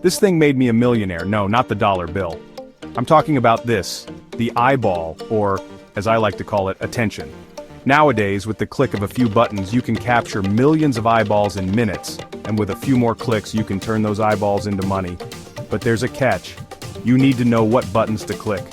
This thing made me a millionaire. No, not the dollar bill. I'm talking about this, the eyeball, or, as I like to call it, attention. Nowadays, with the click of a few buttons, you can capture millions of eyeballs in minutes, and with a few more clicks, you can turn those eyeballs into money. But there's a catch. You need to know what buttons to click.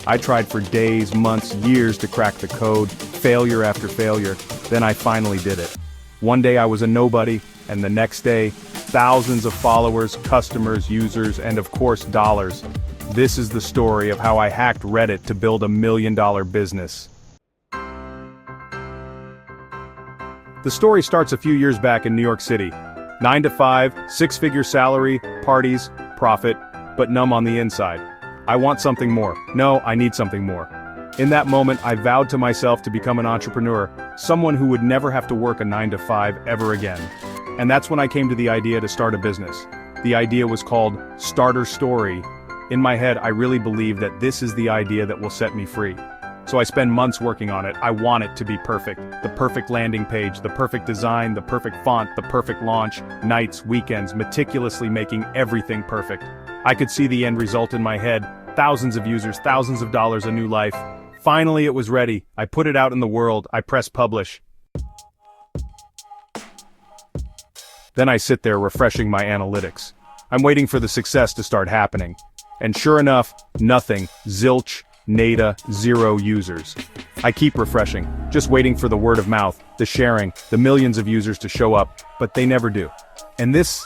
I tried for days, months, years to crack the code, failure after failure, then I finally did it. One day I was a nobody, and the next day, thousands of followers, customers, users, and of course dollars. This is the story of how I hacked Reddit to build $1 million business. The story starts a few years back in New York City. 9 to 5, six-figure salary, parties, profit, but numb on the inside. I want something more. No, I need something more. In that moment, I vowed to myself to become an entrepreneur, someone who would never have to work a 9 to 5 ever again. And that's when I came to the idea to start a business. The idea was called Starter Story. In my head, I really believe that this is the idea that will set me free. So I spend months working on it. I want it to be perfect. The perfect landing page, the perfect design, the perfect font, the perfect launch, nights, weekends, meticulously making everything perfect. I could see the end result in my head. Thousands of users, thousands of dollars, a new life. Finally, it was ready. I put it out in the world. I press publish. Then I sit there refreshing my analytics. I'm waiting for the success to start happening. And sure enough, nothing. Zilch. Nada, 0 users. I keep refreshing, just waiting for the word of mouth, the sharing, the millions of users to show up, but they never do. And this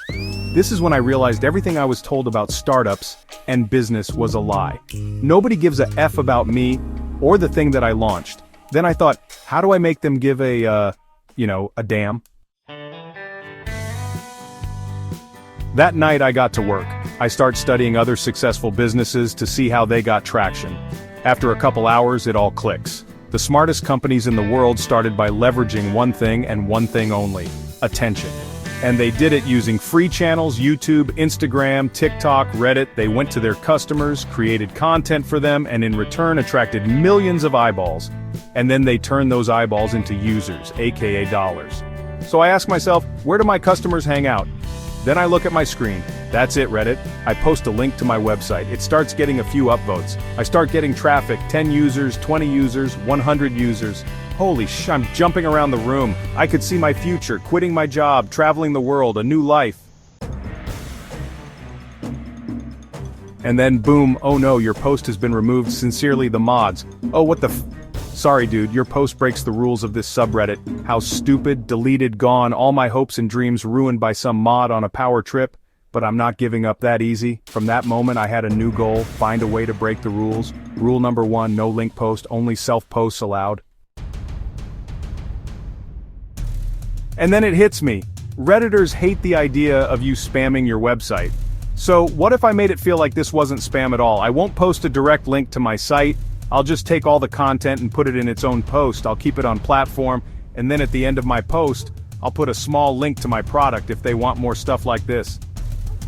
is when I realized everything I was told about startups and business was a lie. Nobody gives a F about me or the thing that I launched. Then I thought, how do I make them give a damn? That night I got to work. I start studying other successful businesses to see how they got traction. After a couple hours, it all clicks. The smartest companies in the world started by leveraging one thing and one thing only: attention. And they did it using free channels, YouTube, Instagram, TikTok, Reddit. They went to their customers, created content for them, and in return attracted millions of eyeballs. And then they turned those eyeballs into users, aka dollars. So I ask myself, where do my customers hang out? Then I look at my screen. That's it, Reddit. I post a link to my website. It starts getting a few upvotes. I start getting traffic, 10 users, 20 users, 100 users. Holy sh! I'm jumping around the room. I could see my future, quitting my job, traveling the world, a new life. And then boom, oh no, your post has been removed. Sincerely, the mods. Oh, what the Sorry dude, your post breaks the rules of this subreddit. How stupid, deleted, gone, all my hopes and dreams ruined by some mod on a power trip. But I'm not giving up that easy. From that moment I had a new goal: find a way to break the rules. Rule number 1, no link post, only self-posts allowed. And then it hits me. Redditors hate the idea of you spamming your website. So what if I made it feel like this wasn't spam at all? I won't post a direct link to my site. I'll just take all the content and put it in its own post. I'll keep it on platform, and then at the end of my post, I'll put a small link to my product if they want more stuff like this.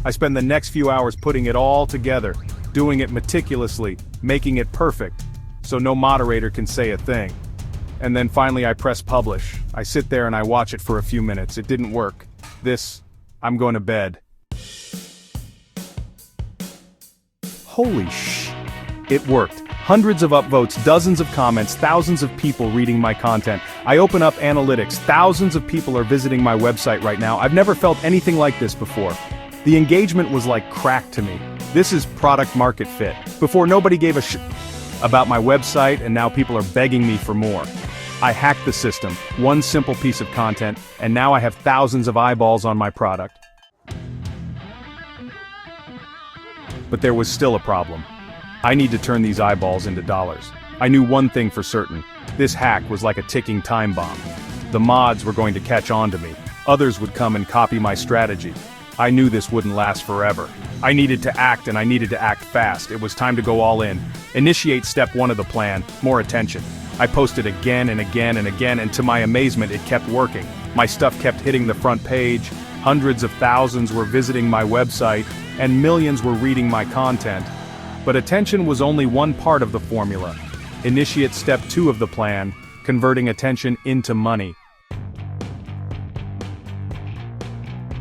I spend the next few hours putting it all together, doing it meticulously, making it perfect, so no moderator can say a thing. And then finally I press publish. I sit there and I watch it for a few minutes. It didn't work. I'm going to bed. Holy sh! It worked. Hundreds of upvotes, dozens of comments, thousands of people reading my content. I open up analytics. Thousands of people are visiting my website right now. I've never felt anything like this before. The engagement was like crack to me. This is product market fit. Before, nobody gave a shit about my website, and now people are begging me for more. I hacked the system, one simple piece of content, and now I have thousands of eyeballs on my product. But there was still a problem. I need to turn these eyeballs into dollars. I knew one thing for certain. This hack was like a ticking time bomb. The mods were going to catch on to me. Others would come and copy my strategy. I knew this wouldn't last forever. I needed to act, and I needed to act fast. It was time to go all in. Initiate step 1 of the plan: more attention. I posted again and again and again, and to my amazement, it kept working. My stuff kept hitting the front page. Hundreds of thousands were visiting my website, and millions were reading my content. But attention was only one part of the formula. Initiate step 2 of the plan: converting attention into money.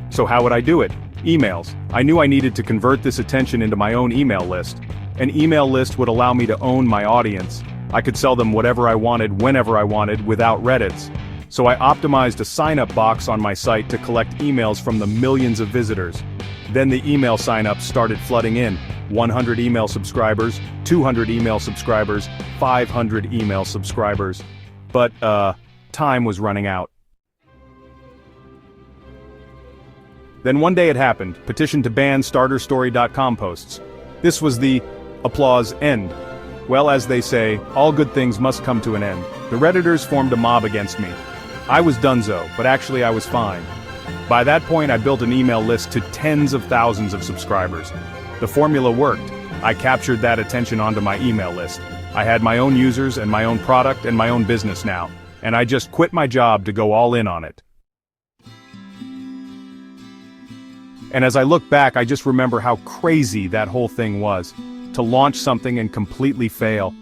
So how would I do it? Emails. I knew I needed to convert this attention into my own email list. An email list would allow me to own my audience. I could sell them whatever I wanted, whenever I wanted, without Reddits. So I optimized a sign-up box on my site to collect emails from the millions of visitors. Then the email sign-ups started flooding in. 100 email subscribers, 200 email subscribers, 500 email subscribers. But, time was running out. Then one day it happened, petition to ban starterstory.com posts. This was the applause end. Well, as they say, all good things must come to an end. The Redditors formed a mob against me. I was donezo, but actually I was fine. By that point I built an email list to tens of thousands of subscribers. The formula worked. I captured that attention onto my email list. I had my own users and my own product and my own business now. And I just quit my job to go all in on it. And as I look back, I just remember how crazy that whole thing was. To launch something and completely fail.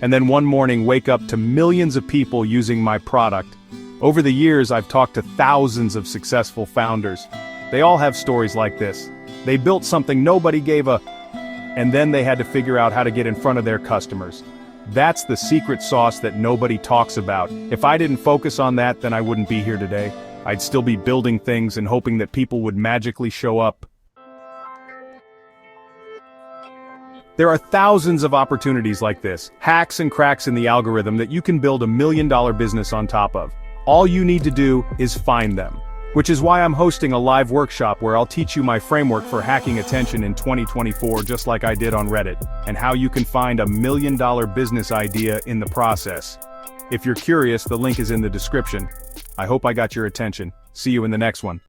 And then one morning wake up to millions of people using my product. Over the years, I've talked to thousands of successful founders. They all have stories like this. They built something nobody gave a... and then they had to figure out how to get in front of their customers. That's the secret sauce that nobody talks about. If I didn't focus on that, then I wouldn't be here today. I'd still be building things and hoping that people would magically show up. There are thousands of opportunities like this, hacks and cracks in the algorithm that you can build $1 million business on top of. All you need to do is find them. Which is why I'm hosting a live workshop where I'll teach you my framework for hacking attention in 2024 just like I did on Reddit, and how you can find $1 million business idea in the process. If you're curious, the link is in the description. I hope I got your attention. See you in the next one.